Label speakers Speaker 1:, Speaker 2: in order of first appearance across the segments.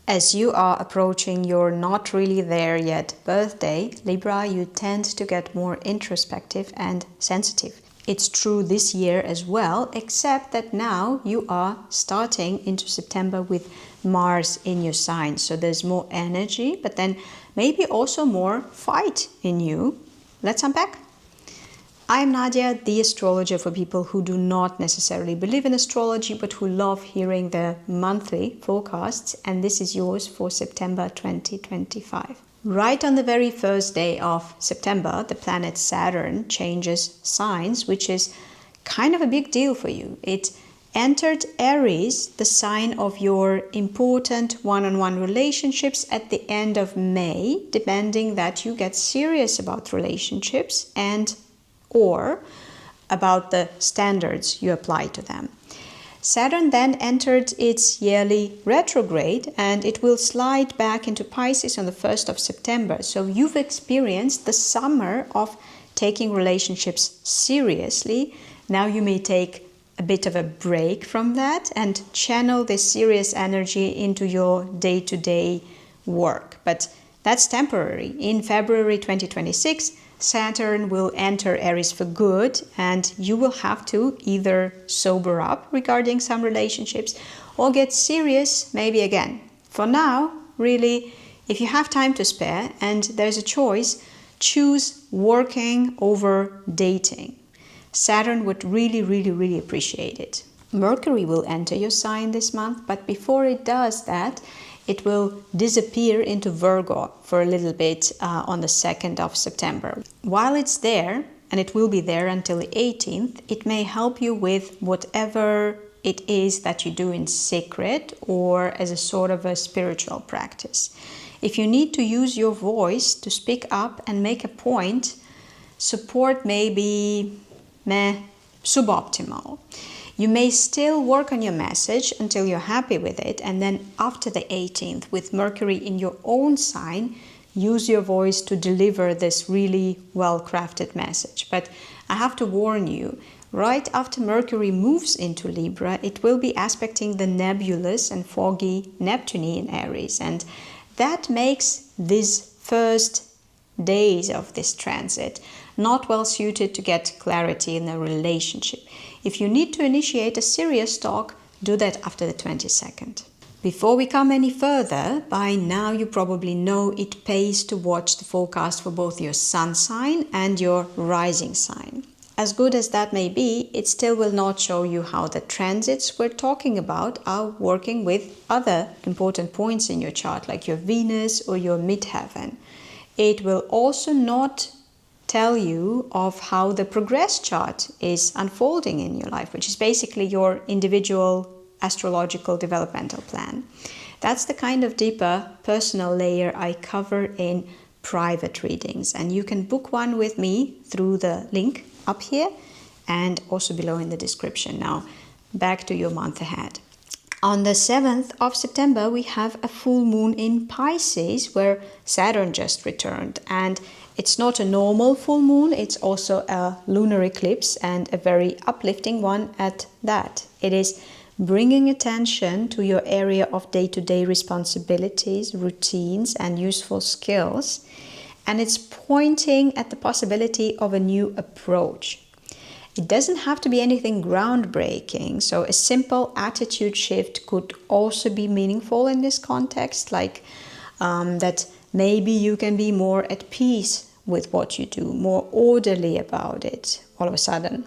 Speaker 1: As you are approaching your not really there yet birthday, Libra, you tend to get more introspective and sensitive. It's true this year as well, except that now you are starting into September with Mars in your sign. So there's more energy, but then maybe also more fight in you. Let's unpack. I'm Nadia, the astrologer for people who do not necessarily believe in astrology, but who love hearing the monthly forecasts, and this is yours for September 2025. Right on the very first day of September, the planet Saturn changes signs, which is kind of a big deal for you. It entered Aries, the sign of your important one-on-one relationships, at the end of May, demanding that you get serious about relationships and or about the standards you apply to them. Saturn then entered its yearly retrograde, and it will slide back into Pisces on the 1st of September. So you've experienced the summer of taking relationships seriously. Now you may take a bit of a break from that and channel this serious energy into your day-to-day work. But that's temporary. In February 2026, Saturn will enter Aries for good, and you will have to either sober up regarding some relationships or get serious maybe again. For now, really, if you have time to spare and there's a choice, choose working over dating. Saturn would really appreciate it. Mercury will enter your sign this month, but before it does that, it will disappear into Virgo for a little bit on the 2nd of September. While it's there, and it will be there until the 18th, it may help you with whatever it is that you do in secret or as a sort of a spiritual practice. If you need to use your voice to speak up and make a point, support may be suboptimal. You may still work on your message until you're happy with it, and then after the 18th, with Mercury in your own sign, use your voice to deliver this really well-crafted message. But I have to warn you, right after Mercury moves into Libra, it will be aspecting the nebulous and foggy Neptune in Aries, and that makes these first days of this transit not well suited to get clarity in a relationship. If you need to initiate a serious talk, do that after the 22nd. Before we come any further, by now you probably know it pays to watch the forecast for both your sun sign and your rising sign. As good as that may be, it still will not show you how the transits we're talking about are working with other important points in your chart, like your Venus or your midheaven. It will also not tell you of how the progress chart is unfolding in your life, which is basically your individual astrological developmental plan. That's the kind of deeper personal layer I cover in private readings, and you can book one with me through the link up here and also below in the description. Now, back to your month ahead. On the 7th of September, we have a full moon in Pisces, where Saturn just returned, and it's not a normal full moon, it's also a lunar eclipse, and a very uplifting one at that. It is bringing attention to your area of day-to-day responsibilities, routines, and useful skills, and it's pointing at the possibility of a new approach. It doesn't have to be anything groundbreaking, so a simple attitude shift could also be meaningful in this context, like that maybe you can be more at peace with what you do, more orderly about it all of a sudden,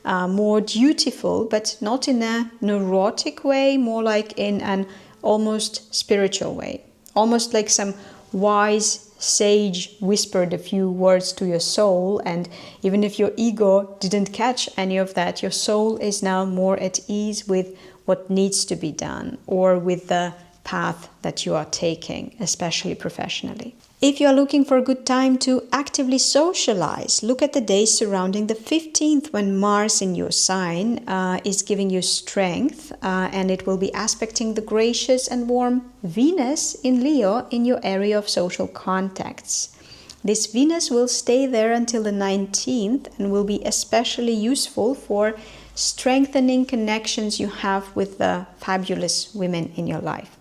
Speaker 1: more dutiful, but not in a neurotic way, more like in an almost spiritual way, almost like some wise sage whispered a few words to your soul, and even if your ego didn't catch any of that, your soul is now more at ease with what needs to be done or with the path that you are taking, especially professionally. If you are looking for a good time to actively socialize, look at the days surrounding the 15th, when Mars in your sign is giving you strength, and it will be aspecting the gracious and warm Venus in Leo in your area of social contacts. This Venus will stay there until the 19th and will be especially useful for strengthening connections you have with the fabulous women in your life.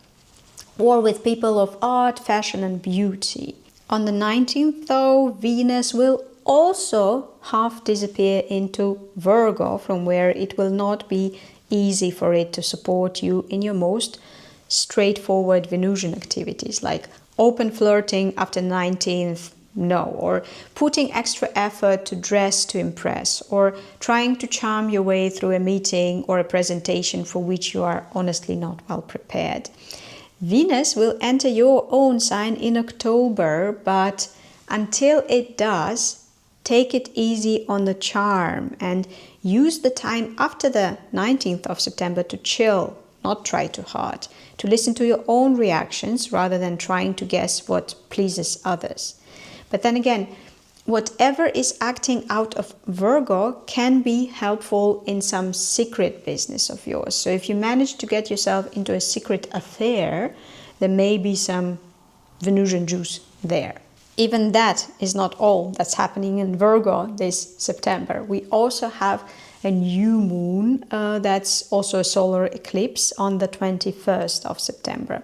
Speaker 1: or with people of art, fashion and beauty. On the 19th though, Venus will also half disappear into Virgo, from where it will not be easy for it to support you in your most straightforward Venusian activities like open flirting after 19th, no, or putting extra effort to dress to impress, or trying to charm your way through a meeting or a presentation for which you are honestly not well prepared. Venus will enter your own sign in October, but until it does, take it easy on the charm and use the time after the 19th of September to chill, not try too hard, to listen to your own reactions rather than trying to guess what pleases others. But then again, whatever is acting out of Virgo can be helpful in some secret business of yours. So if you manage to get yourself into a secret affair, there may be some Venusian juice there. Even that is not all that's happening in Virgo this September. We also have a new moon that's also a solar eclipse on the 21st of September.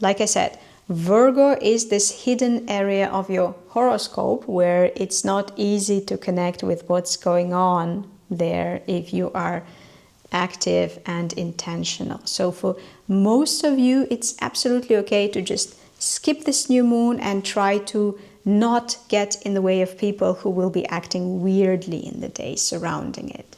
Speaker 1: Like I said, Virgo is this hidden area of your horoscope where it's not easy to connect with what's going on there if you are active and intentional. So for most of you, it's absolutely okay to just skip this new moon and try to not get in the way of people who will be acting weirdly in the days surrounding it.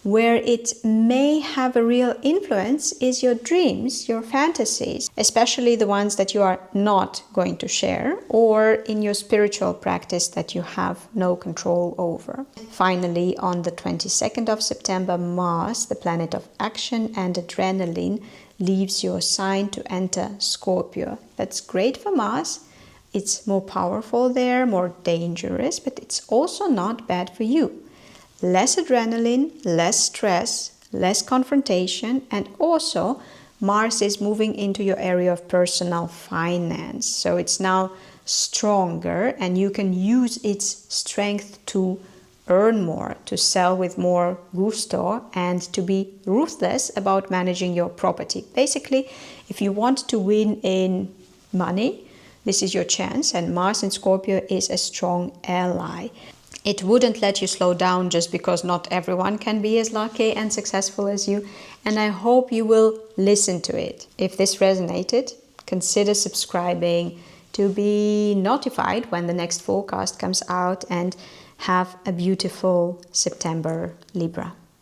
Speaker 1: Where it may have a real influence is your dreams, your fantasies, especially the ones that you are not going to share, or in your spiritual practice that you have no control over. Finally, on the 22nd of September, Mars, the planet of action and adrenaline, leaves your sign to enter Scorpio. That's great for Mars. It's more powerful there, more dangerous, but it's also not bad for you. Less adrenaline, less stress, less confrontation, and also Mars is moving into your area of personal finance. So it's now stronger and you can use its strength to earn more, to sell with more gusto, and to be ruthless about managing your property. Basically, if you want to win in money, this is your chance, and Mars in Scorpio is a strong ally. It wouldn't let you slow down just because not everyone can be as lucky and successful as you, and I hope you will listen to it. If this resonated, consider subscribing to be notified when the next forecast comes out, and have a beautiful September, Libra.